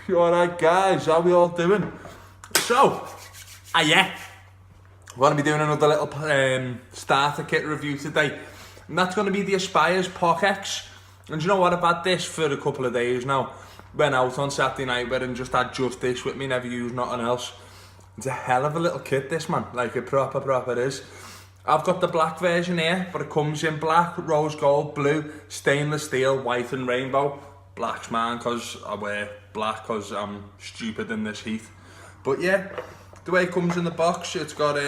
Alright guys, how we all doing? So, yeah, we're going to be doing another little starter kit review today. And that's going to be the Aspire's pockex. And you know what, I've had this for a couple of days now. Went out on Saturday night and just had just this with me, never used nothing else. It's a hell of a little kit this, man, like it proper is. I've got the black version here, but it comes in black, rose gold, blue, stainless steel, white and rainbow. Black's mine because I wear black because I'm stupid in this heat. But yeah, the way it comes in the box, it's got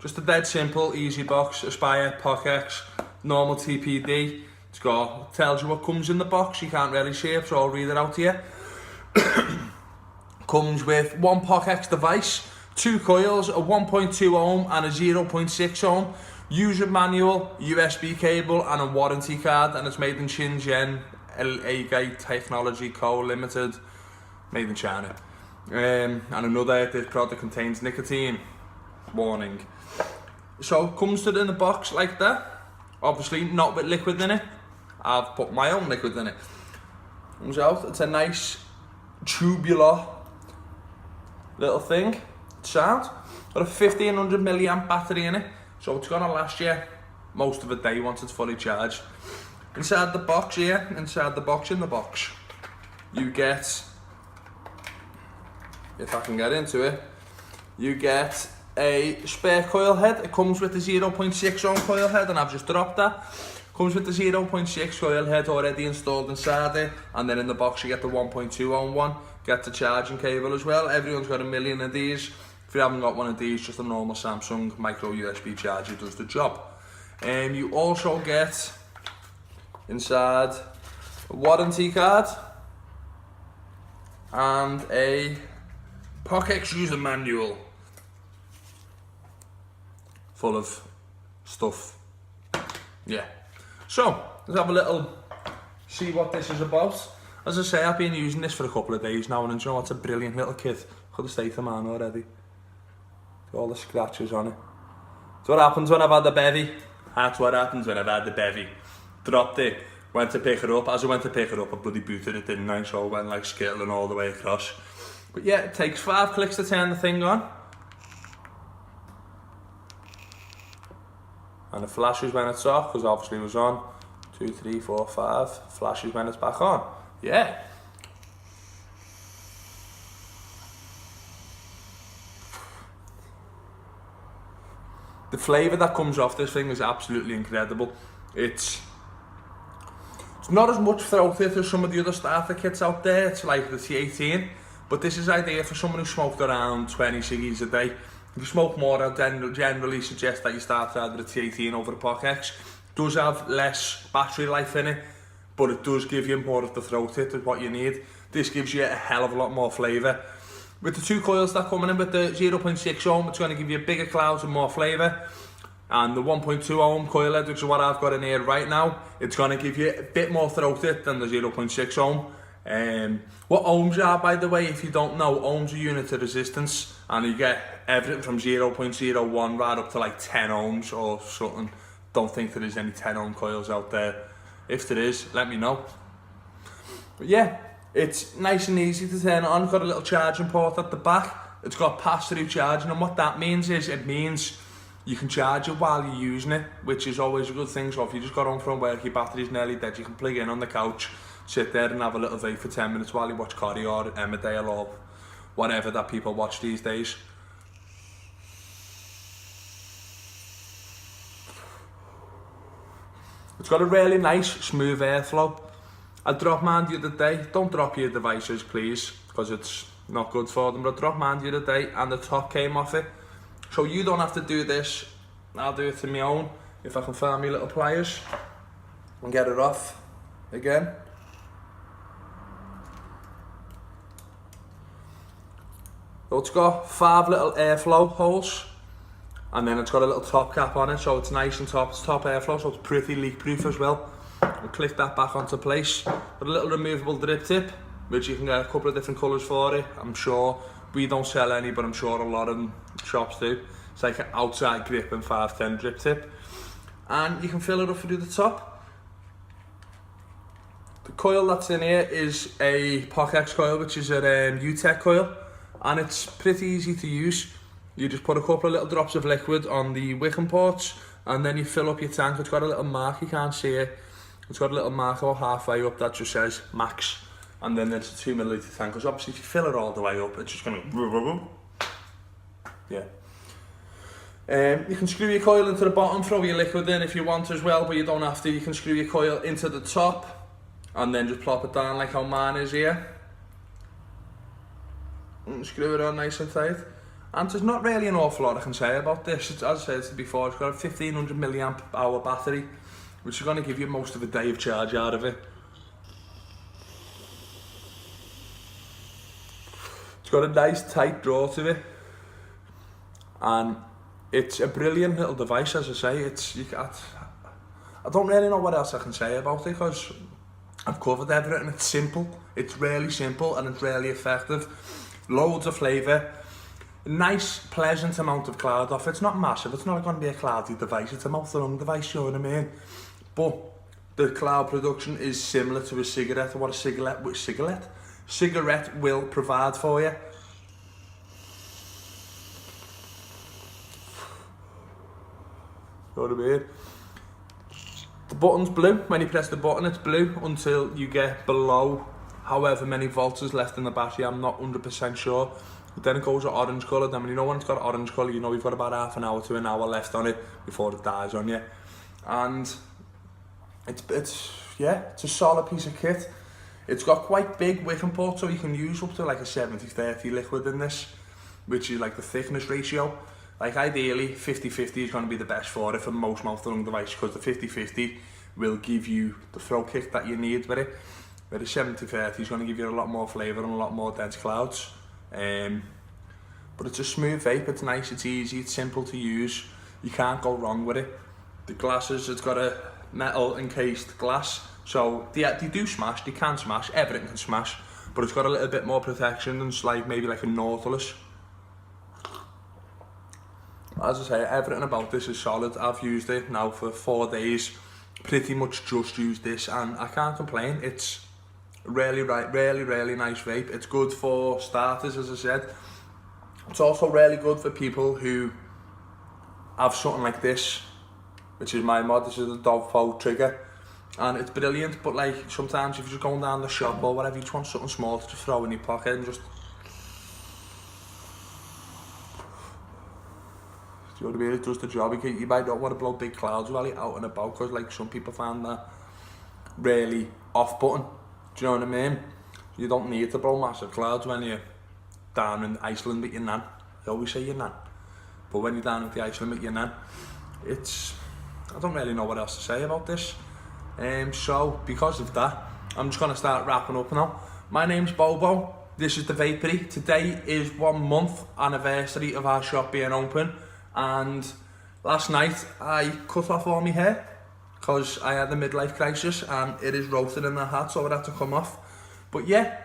just a dead simple, easy box, Aspire, pockex, normal TPD. It's got, tells you what comes in the box, you can't really see it, so I'll read it out to you. Comes with one pockex device, 2 coils, a 1.2 ohm and a 0.6 ohm, user manual, USB cable and a warranty card, and it's made in Shenzhen, LA Technology Co. Limited, made in China. And another, this product contains nicotine, warning. So it comes in the box like that, obviously not with liquid in it. I've put my own liquid in it. Comes out, it's a nice tubular little thing. Sound. Got a 1500 milliamp battery in it, so it's gonna last you most of the day once it's fully charged. Inside the box here, inside the box in the box, you get, if I can get into it, you get a spare coil head. It comes with the 0.6 ohm coil head, and I've just dropped that. Comes with the 0.6 coil head already installed inside it, and then in the box you get the 1.2 ohm one. Get the charging cable as well. Everyone's got a million of these. If you haven't got one of these, just a normal Samsung micro USB charger does the job. You also get inside a warranty card and a pockex user manual full of stuff. Yeah. So, let's have a little see what this is about. As I say, I've been using this for a couple of days now, and you know, it's a brilliant little kit. Look at the state of mine already. All the scratches on it. That's what happens when I've had the bevy. That's what happens when I've had the bevy. Dropped it, went to pick it up. As I went to pick it up, I bloody booted it, didn't I? So I went like skittling all the way across. But yeah, it takes 5 clicks to turn the thing on. And it flashes when it's off, because obviously it was on. 2, 3, 4, 5. Flashes when it's back on. Yeah. The flavour that comes off this thing is absolutely incredible. It's not as much throaty as some of the other starter kits out there. It's like the T18, but this is ideal for someone who smoked around 20 ciggies a day. If you smoke more, I'd generally suggest that you start either the T18 over the pockex. It does have less battery life in it, but it does give you more of the throat hit, is what you need. This gives you a hell of a lot more flavour. With the 2 coils that are coming in with the 0.6 ohm, it's going to give you bigger clouds and more flavour. And the 1.2 ohm coil head, which is what I've got in here right now, it's going to give you a bit more throat hit than the 0.6 ohm. What ohms are, by the way, if you don't know, ohms are units of resistance, and you get everything from 0.01 right up to like 10 ohms or something. Don't think there is any 10 ohm coils out there. If there is, let me know. But yeah, it's nice and easy to turn it on. It's got a little charging port at the back. It's got pass-through charging, and what that means is, it means you can charge it while you're using it, which is always a good thing. So if you just got home from work, your battery's nearly dead, you can plug in on the couch, sit there and have a little vape for 10 minutes while you watch Corrie or Emmerdale or whatever that people watch these days. It's got a really nice, smooth airflow. I dropped mine the other day. Don't drop your devices, please, because it's not good for them. But I dropped mine the other day and the top came off it. So you don't have to do this. I'll do it to my own. If I can find my little pliers and get it off again. So it's got 5 little airflow holes, and then it's got a little top cap on it, so it's nice and top airflow, so it's pretty leak proof as well. We'll click that back onto place. Got a little removable drip tip, which you can get a couple of different colours for it. I'm sure we don't sell any, but I'm sure a lot of shops do. It's like an outside grip and 510 drip tip, and you can fill it up through the top. The coil that's in here is a pockex coil, which is a UTEC coil, and it's pretty easy to use. You just put a couple of little drops of liquid on the wicking ports, and then you fill up your tank. It's got a little mark, you can't see it. It's got a little mark about halfway up that just says max, and then there's a 2 millilitre tank, because obviously if you fill it all the way up, it's just going to... Yeah. You can screw your coil into the bottom, throw your liquid in if you want as well, but you don't have to. You can screw your coil into the top, and then just plop it down like how mine is here. And screw it on nice and tight. And there's not really an awful lot I can say about this. It's, as I said before, it's got a 1500 milliamp hour battery, which is going to give you most of a day of charge out of it. It's got a nice tight draw to it, and it's a brilliant little device. As I say, I don't really know what else I can say about it, because I've covered everything. It's simple, it's really simple, and it's really effective. Loads of flavour, nice pleasant amount of cloud off. It's not massive, it's not going to be a cloudy device, it's a mouth-to-lung device, you know what I mean? But the cloud production is similar to a cigarette, or what a cigarette will provide for you. You know what I mean? The button's blue. When you press the button, it's blue until you get below however many volts is left in the battery. I'm not 100% sure. But then it goes to orange colour. Then when you know when it's got orange colour, you know you've got about half an hour to an hour left on it before it dies on you. And it's a solid piece of kit. It's got quite big wicking ports, so you can use up to like a 70-30 liquid in this, which is like the thickness ratio. Like ideally 50-50 is going to be the best for it for most mouth-to-lung device, because the 50-50 will give you the throat kick that you need with it. Where the 70-30 is going to give you a lot more flavour and a lot more dense clouds. But it's a smooth vape, it's nice, it's easy, it's simple to use. You can't go wrong with it. The glasses, it's got a metal encased glass, so they do smash, they can smash, everything can smash, but it's got a little bit more protection than maybe like a Nautilus. As I say, everything about this is solid. I've used it now for 4 days, pretty much just used this, and I can't complain. It's really nice vape. It's good for starters, as I said. It's also really good for people who have something like this, which is my mod. This is a DOVPO trigger, and it's brilliant. But like sometimes if you're just going down the shop or whatever, you just want something small to just throw in your pocket and just... Do you know what I mean? It does the job. You might not want to blow big clouds while you're out and about, because like some people find that really off-putting. Do you know what I mean? You don't need to blow massive clouds when you're down in Iceland with your nan. I always say your nan. But when you're down in the Iceland with your nan, I don't really know what else to say about this. So because of that, I'm just going to start wrapping up now. My name's Bobo. This is the Vapery. Today is 1 month anniversary of our shop being open. And last night I cut off all my hair because I had a midlife crisis and it is roasted in the hat, so it had to come off. But yeah,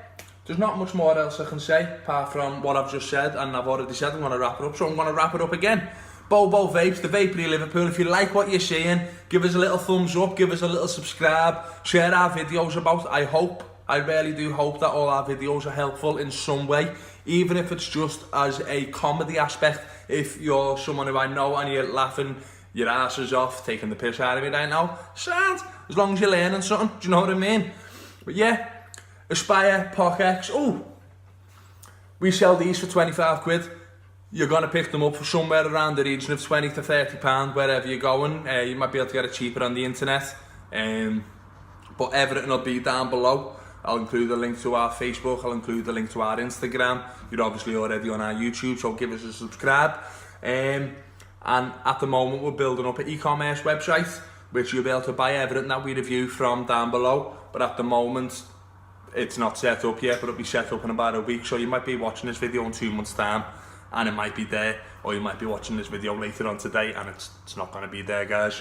there's not much more else I can say apart from what I've just said, and I've already said I'm going to wrap it up, so I'm going to wrap it up again. Bobo Vapes, the Vapery Liverpool. If you like what you're seeing, give us a little thumbs up, give us a little subscribe, share our videos about. I really do hope that all our videos are helpful in some way, even if it's just as a comedy aspect. If you're someone who I know and you're laughing your asses off, taking the piss out of me right now, sad, as long as you're learning something, do you know what I mean? But yeah, Aspire, pockex, we sell these for 25 quid. You're going to pick them up for somewhere around the region of 20 to 30 pound wherever you're going. You might be able to get it cheaper on the internet, but everything will be down below. I'll include a link to our Facebook, I'll include a link to our Instagram. You're obviously already on our YouTube, so give us a subscribe. And at the moment we're building up an e-commerce website, which you'll be able to buy everything that we review from down below. But at the moment, it's not set up yet, but it'll be set up in about a week. So you might be watching this video in 2 months' time, and it might be there. Or you might be watching this video later on today, and it's not going to be there, guys.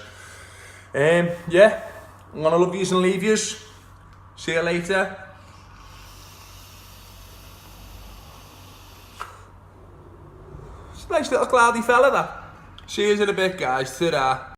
Yeah, I'm going to love yous and leave yous. See you later. It's a nice little cloudy fella, that. See yous in a bit, guys. Ta-da.